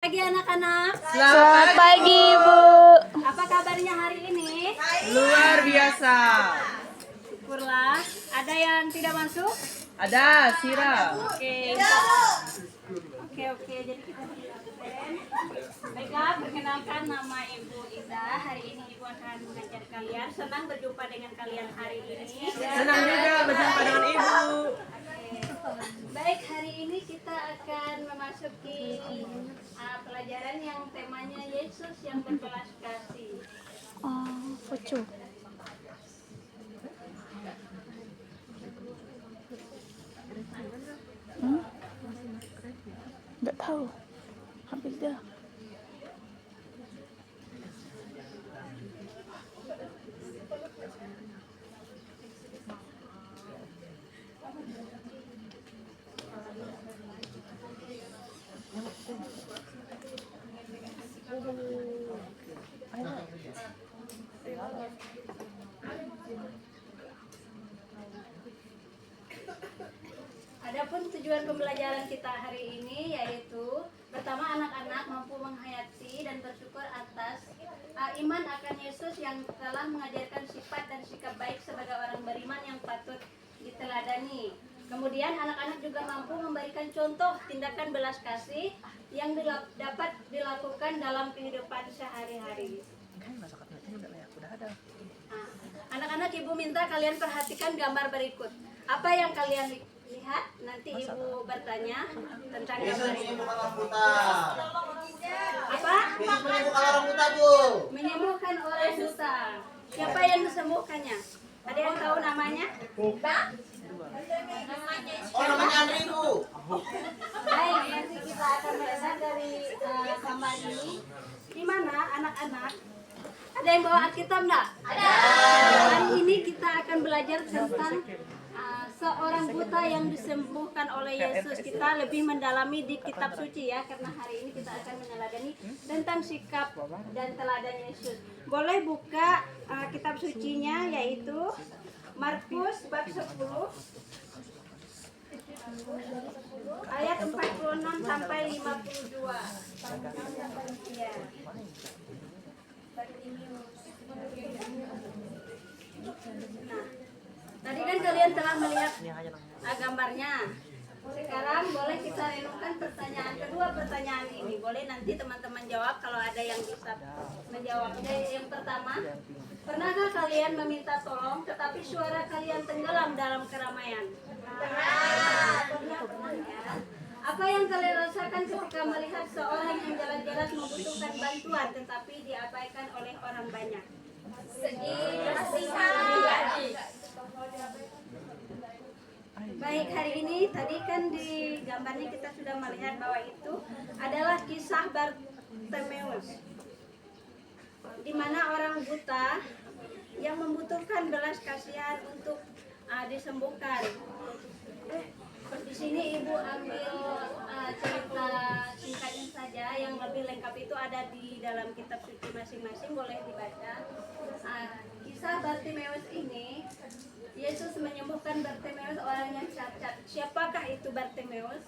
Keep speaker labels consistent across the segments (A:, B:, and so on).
A: Pagi anak-anak.
B: Selamat pagi, Ibu.
A: Apa kabarnya hari ini?
C: Luar biasa.
A: Syukurlah. Ada yang tidak masuk?
C: Ada Sira.
A: Oke. Oke. Jadi kita absen. Baiklah, perkenalkan nama Ibu Ida. Hari ini Ibu akan mengajar kalian. Senang berjumpa dengan kalian hari ini.
C: Senang juga berjumpa dengan Ibu.
A: Baik, hari ini kita akan memasuki pelajaran yang temanya Yesus yang berbelas kasih.
B: Oh, lucu. Nggak tahu. Habis dah.
A: Adapun tujuan pembelajaran kita hari ini yaitu pertama, anak-anak mampu menghayati dan bersyukur atas iman akan Yesus yang telah mengajarkan sifat dan sikap baik sebagai orang beriman yang patut diteladani. Kemudian anak-anak juga mampu memberikan contoh tindakan belas kasih yang dapat dilakukan dalam kehidupan sehari-hari. Anak-anak, Ibu minta kalian perhatikan gambar berikut. Apa yang kalian lihat? Nanti Ibu bertanya tentang gambar ini. Apa?
D: Menyembuhkan orang buta, Bu.
A: Menyembuhkan orang buta. Siapa yang disembuhkannya? Ada yang tahu namanya?
D: Oh, namanya Andri, Bu.
A: Baik, nanti kita akan melihat dari gambar ini. Di mana anak-anak? Ada yang bawa Alkitab enggak? Ada. Hari ini kita akan belajar tentang seorang buta yang disembuhkan oleh Yesus. Kita lebih mendalami di kitab suci ya, karena hari ini kita akan meneladani tentang sikap dan teladan Yesus. Boleh buka kitab sucinya, yaitu Markus bab 10 ayat 46 sampai 52. Ya. Nah, tadi kan kalian telah melihat gambarnya. Sekarang boleh kita renungkan kedua pertanyaan ini. Boleh nanti teman-teman jawab kalau ada yang bisa menjawabnya. Yang pertama, pernahkah kalian meminta tolong tetapi suara kalian tenggelam dalam keramaian? Pernah ya. Apa yang kalian rasakan ketika melihat seorang yang jalan-jalan membutuhkan bantuan tetapi diabaikan oleh orang banyak? Baik, hari ini tadi kan di gambarnya kita sudah melihat bahwa itu adalah kisah Bartimeus, di mana orang buta yang membutuhkan belas kasihan untuk disembuhkan. Di sini Ibu ambil cerita singkatnya saja, yang lebih lengkap itu ada di dalam kitab suci masing-masing, boleh dibaca. Kisah Bartimeus ini, Yesus menyembuhkan Bartimeus, orang yang cacat. Siapakah itu Bartimeus?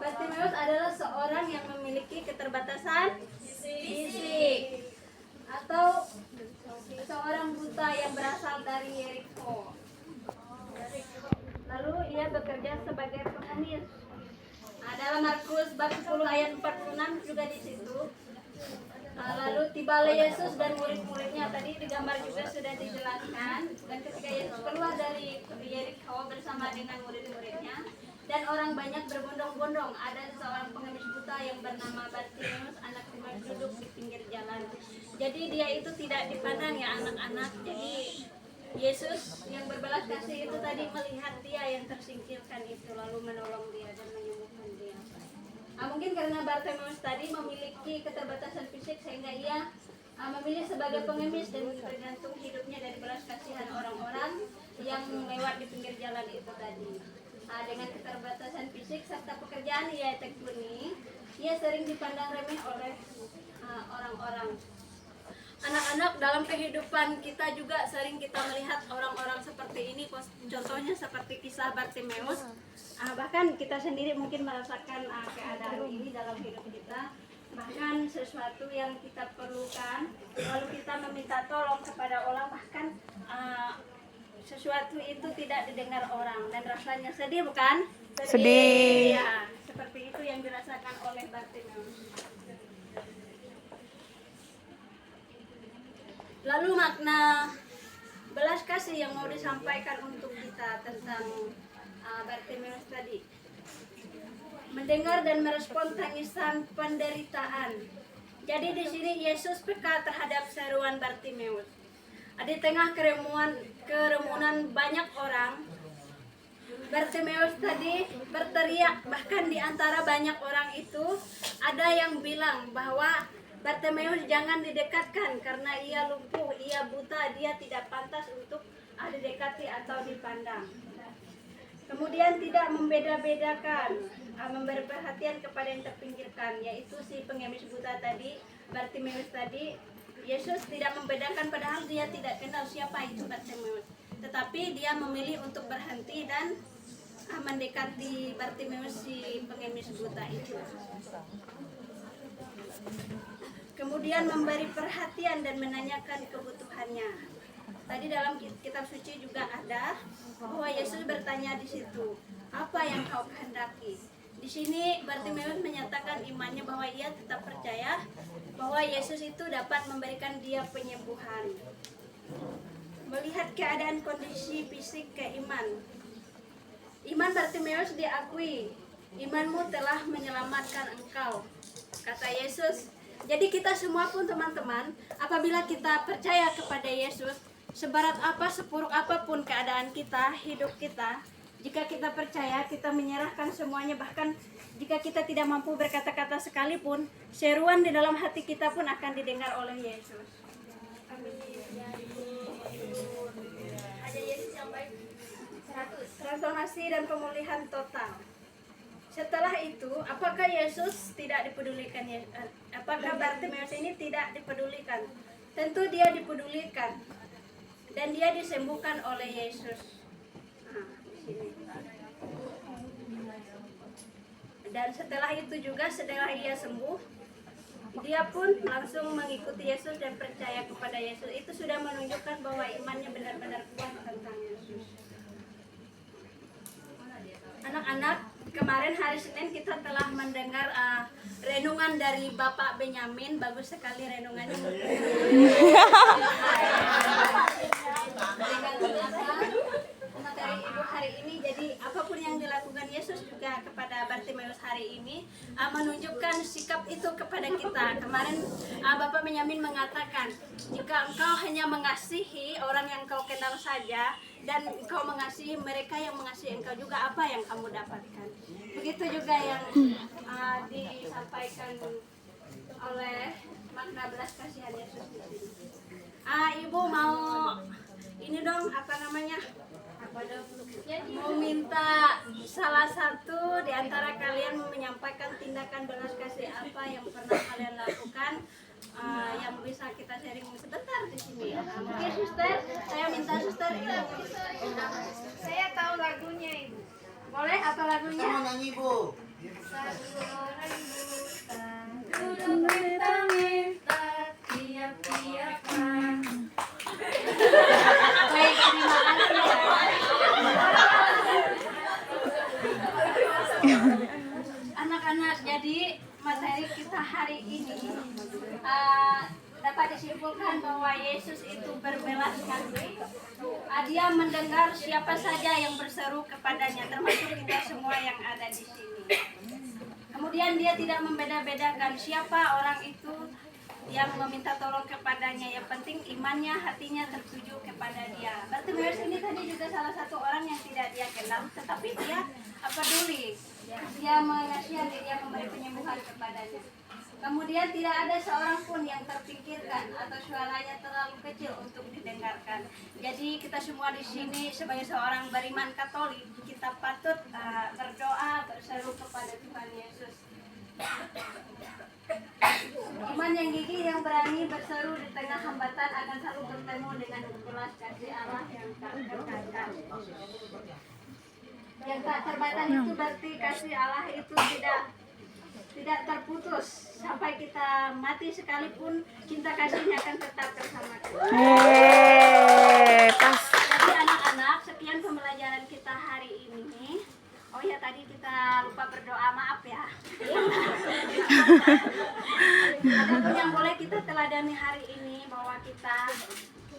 A: Bartimeus adalah seorang yang memiliki keterbatasan fisik atau seorang buta yang berasal dari Yeriko. Lalu ia bekerja sebagai pengemis. Dalam Markus bab 10 ayat 46 juga di situ. Lalu tibalah Yesus dan murid-muridnya, tadi di gambar juga sudah dijelaskan. Dan ketika Yesus keluar dari Yeriko bersama dengan murid-muridnya, dan orang banyak berbondong-bondong, ada seorang pengemis buta yang bernama Bartimeus, anak Timaeus, duduk di pinggir jalan. Jadi dia itu tidak dipandang ya anak-anak. Jadi Yesus yang berbelas kasih itu tadi melihat dia yang tersingkirkan itu, lalu menolong dia dan menyembuhkan dia. Mungkin karena Bartimeus tadi memiliki keterbatasan fisik sehingga ia memilih sebagai pengemis dan bergantung hidupnya dari belas kasihan orang-orang yang lewat di pinggir jalan itu tadi. Dengan keterbatasan fisik serta pekerjaan ia tekuni, ia sering dipandang remeh oleh orang-orang. Anak-anak, dalam kehidupan kita juga sering kita melihat orang-orang seperti ini. Contohnya seperti kisah Bartimeus. Bahkan kita sendiri mungkin merasakan keadaan ini dalam hidup kita. sesuatu yang kita perlukan, lalu kita meminta tolong kepada orang, bahkan sesuatu itu tidak didengar orang dan rasanya sedih, bukan?
B: Sedih.
A: Ya, seperti itu yang dirasakan oleh Bartimeus. Lalu makna belas kasih yang mau disampaikan untuk kita tentang Bartimeus tadi. Mendengar dan merespon tangisan penderitaan. Jadi di sini Yesus peka terhadap seruan Bartimeus. Di tengah kerumunan banyak orang, Bartimeus tadi berteriak. Bahkan di antara banyak orang itu ada yang bilang bahwa Bartimeus jangan didekatkan karena ia lumpuh, ia buta, dia tidak pantas untuk didekati atau dipandang. Kemudian tidak membeda-bedakan, memberi perhatian kepada yang terpinggirkan, yaitu si pengemis buta tadi, Bartimeus tadi. Yesus tidak membedakan, padahal dia tidak kenal siapa itu Bartimeus. Tetapi dia memilih untuk berhenti dan mendekati Bartimeus si pengemis buta itu. Kemudian memberi perhatian dan menanyakan kebutuhannya. Tadi dalam kitab suci juga ada bahwa Yesus bertanya di situ, apa yang kau kehendaki? Di sini Bartimeus menyatakan imannya bahwa ia tetap percaya bahwa Yesus itu dapat memberikan dia penyembuhan. Melihat keadaan kondisi fisik ke iman. Iman Bartimeus diakui, imanmu telah menyelamatkan engkau, kata Yesus. Jadi kita semua pun teman-teman, apabila kita percaya kepada Yesus, seberat apa, seburuk apapun keadaan kita, hidup kita, jika kita percaya, kita menyerahkan semuanya, bahkan jika kita tidak mampu berkata-kata sekalipun, seruan di dalam hati kita pun akan didengar oleh Yesus. Amin. Ada Yesus yang baik. 100. Transformasi dan pemulihan total. Setelah itu, apakah Yesus tidak dipedulikan? Apakah Bartimeus ini tidak dipedulikan? Tentu dia dipedulikan. Dan dia disembuhkan oleh Yesus. Di sini. Dan setelah itu juga, setelah ia sembuh, dia pun langsung mengikuti Yesus dan percaya kepada Yesus. Itu sudah menunjukkan bahwa imannya benar-benar kuat tentang Yesus. Anak-anak, kemarin hari Senin kita telah mendengar renungan dari Bapak Benyamin. Bagus sekali renungannya. Materi Ibu hari ini, jadi apapun yang dilakukan Yesus juga kepada Bartimeus hari ini menunjukkan sikap itu kepada kita. Kemarin Bapak Benyamin mengatakan, jika engkau hanya mengasihi orang yang kau kenal saja dan engkau mengasihi mereka yang mengasihi engkau juga, apa yang kamu dapatkan? Begitu juga yang disampaikan oleh makna belas kasihan Yesus di sini. Ibu mau ini dong, apa namanya? Mau minta salah satu di antara kalian menyampaikan tindakan belas kasih apa yang pernah kalian lakukan, yang bisa kita sharing sebentar di sini. Mungkin suster, saya minta suster ini. Saya tahu lagunya Ibu. Boleh, apa lagunya?
D: Kita mau nyanyi, Bu.
A: Satu orang buta duduk minta-minta tiap-tiapkan. Baik, terima kasih. Anak-anak, jadi materi kita hari ini dapat disimpulkan bahwa Yesus itu berbelas kasih. Dia mendengar siapa saja yang berseru kepadanya, termasuk kita semua yang ada di sini. Kemudian dia tidak membeda-bedakan siapa orang itu yang meminta tolong kepadanya. Yang penting imannya, hatinya tertuju kepada dia. Bartimeus ini tadi juga salah satu orang yang tidak dia kenal, tetapi dia peduli. Dia mengasihani, dia memberi penyembuhan kepadanya. Kemudian tidak ada seorang pun yang terpikirkan atau suaranya terlalu kecil untuk didengarkan. Jadi kita semua di sini sebagai seorang beriman Katolik, kita patut berdoa, berseru kepada Tuhan Yesus. Iman yang gigih, yang berani berseru di tengah hambatan akan selalu bertemu dengan belas kasih Allah yang tak terbatas. Yang tak terbatas itu berarti kasih Allah itu tidak tidak terputus sampai kita mati sekalipun cinta kasihnya akan tetap bersama kita.
B: Pas.
A: Jadi anak-anak, sekian pembelajaran kita hari ini. Oh ya, tadi kita lupa berdoa, maaf ya. Adapun yang boleh kita teladani hari ini bahwa kita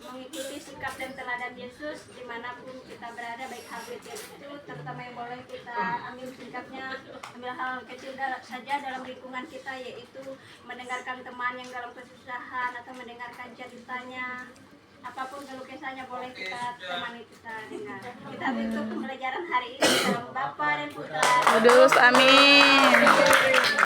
A: mengikuti sikap dan teladan Yesus dimanapun kita berada, baik hal kecil itu, terutama yang boleh kita ambil sikapnya, ambil hal kecil saja dalam lingkungan kita, yaitu mendengarkan teman yang dalam kesusahan atau mendengarkan ceritanya, apapun keluh kesahnya boleh kita temani, kita dengar. Kita tutup pembelajaran hari ini dalam Bapa dan Putra.
B: Kudus, amin.